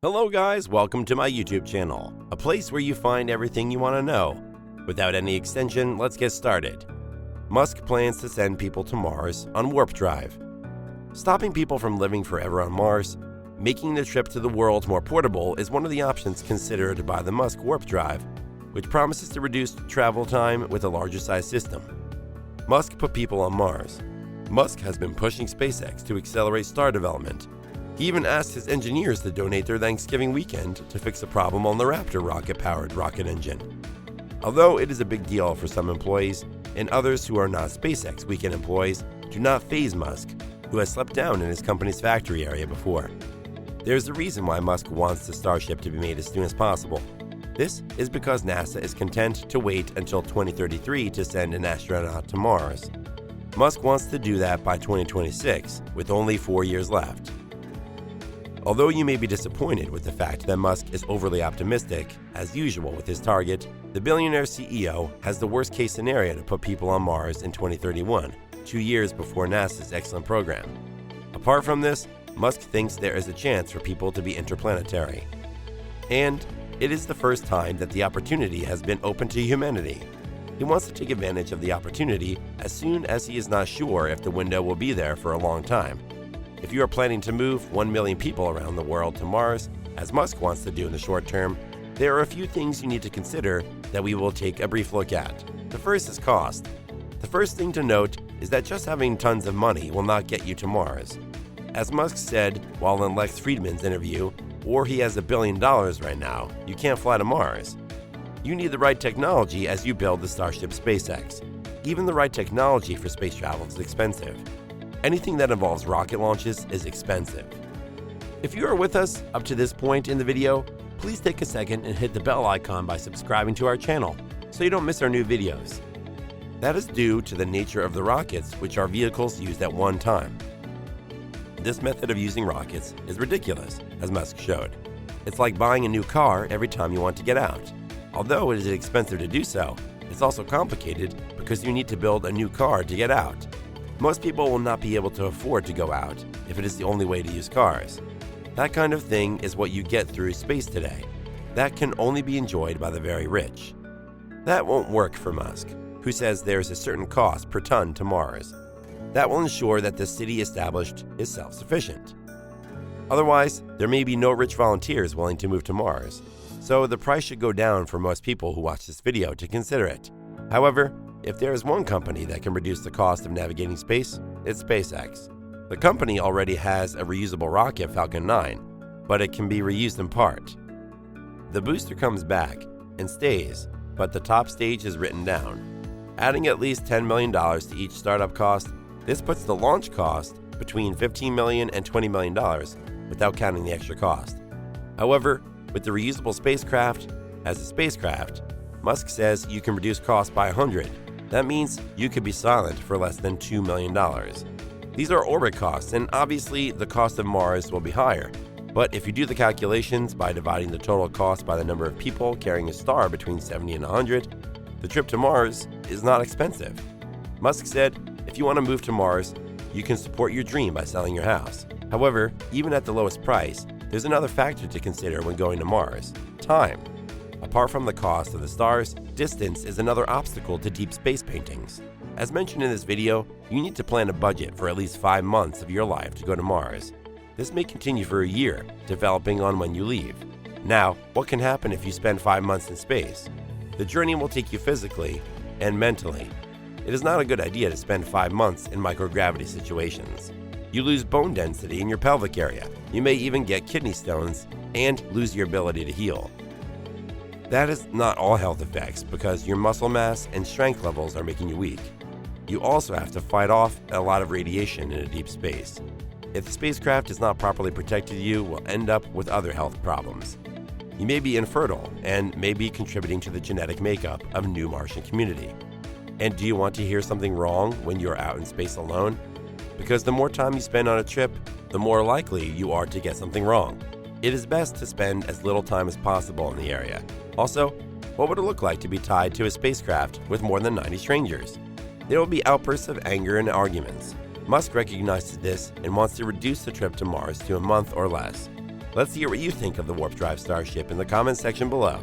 Hello guys, welcome to my YouTube channel, a place where you find everything you want to know. Without any extension, let's get started. Musk plans to send people to Mars on warp drive. Stopping people from living forever on Mars, making the trip to the world more portable is one of the options considered by the Musk warp drive, which promises to reduce travel time with a larger size system. Musk put people on Mars. Musk has been pushing SpaceX to accelerate star development. He even asked his engineers to donate their Thanksgiving weekend to fix a problem on the Raptor rocket-powered rocket engine. Although it is a big deal for some employees, and others who are not SpaceX weekend employees do not faze Musk, who has slept down in his company's factory area before. There's a reason why Musk wants the Starship to be made as soon as possible. This is because NASA is content to wait until 2033 to send an astronaut to Mars. Musk wants to do that by 2026, with only 4 years left. Although you may be disappointed with the fact that Musk is overly optimistic, as usual with his target, the billionaire CEO has the worst-case scenario to put people on Mars in 2031, 2 years before NASA's excellent program. Apart from this, Musk thinks there is a chance for people to be interplanetary. And it is the first time that the opportunity has been open to humanity. He wants to take advantage of the opportunity as soon as he is not sure if the window will be there for a long time. If you are planning to move 1 million people around the world to Mars, as Musk wants to do in the short term, there are a few things you need to consider that we will take a brief look at. The first is cost. The first thing to note is that just having tons of money will not get you to Mars. As Musk said while in Lex Fridman's interview, or he has $1 billion right now, you can't fly to Mars. You need the right technology as you build the Starship SpaceX. Even the right technology for space travel is expensive. Anything that involves rocket launches is expensive. If you are with us up to this point in the video, please take a second and hit the bell icon by subscribing to our channel so you don't miss our new videos. That is due to the nature of the rockets, which are vehicles used at one time. This method of using rockets is ridiculous, as Musk showed. It's like buying a new car every time you want to get out. Although it is expensive to do so, it's also complicated because you need to build a new car to get out. Most people will not be able to afford to go out if it is the only way to use cars. That kind of thing is what you get through space today. That can only be enjoyed by the very rich. That won't work for Musk, who says there is a certain cost per ton to Mars. That will ensure that the city established is self-sufficient. Otherwise, there may be no rich volunteers willing to move to Mars, so the price should go down for most people who watch this video to consider it. However, if there is one company that can reduce the cost of navigating space, it's SpaceX. The company already has a reusable rocket, Falcon 9, but it can be reused in part. The booster comes back and stays, but the top stage is written down. Adding at least $10 million to each startup cost, this puts the launch cost between $15 million and $20 million without counting the extra cost. However, with the reusable spacecraft, as a spacecraft, Musk says you can reduce costs by 100. That means you could be silent for less than $2 million. These are orbit costs, and obviously the cost of Mars will be higher. But if you do the calculations by dividing the total cost by the number of people carrying a star between 70 and 100, the trip to Mars is not expensive. Musk said, if you want to move to Mars, you can support your dream by selling your house. However, even at the lowest price, there's another factor to consider when going to Mars: time. Apart from the cost of the stars, distance is another obstacle to deep space paintings. As mentioned in this video, you need to plan a budget for at least 5 months of your life to go to Mars. This may continue for a year, developing on when you leave. Now, what can happen if you spend 5 months in space? The journey will take you physically and mentally. It is not a good idea to spend 5 months in microgravity situations. You lose bone density in your pelvic area. You may even get kidney stones and lose your ability to heal. That is not all health effects, because your muscle mass and strength levels are making you weak. You also have to fight off a lot of radiation in a deep space. If the spacecraft is not properly protected, you will end up with other health problems. You may be infertile and may be contributing to the genetic makeup of a new Martian community. And do you want to hear something wrong when you are out in space alone? Because the more time you spend on a trip, the more likely you are to get something wrong. It is best to spend as little time as possible in the area. Also, what would it look like to be tied to a spacecraft with more than 90 strangers? There will be outbursts of anger and arguments. Musk recognizes this and wants to reduce the trip to Mars to a month or less. Let's hear what you think of the warp drive starship in the comments section below.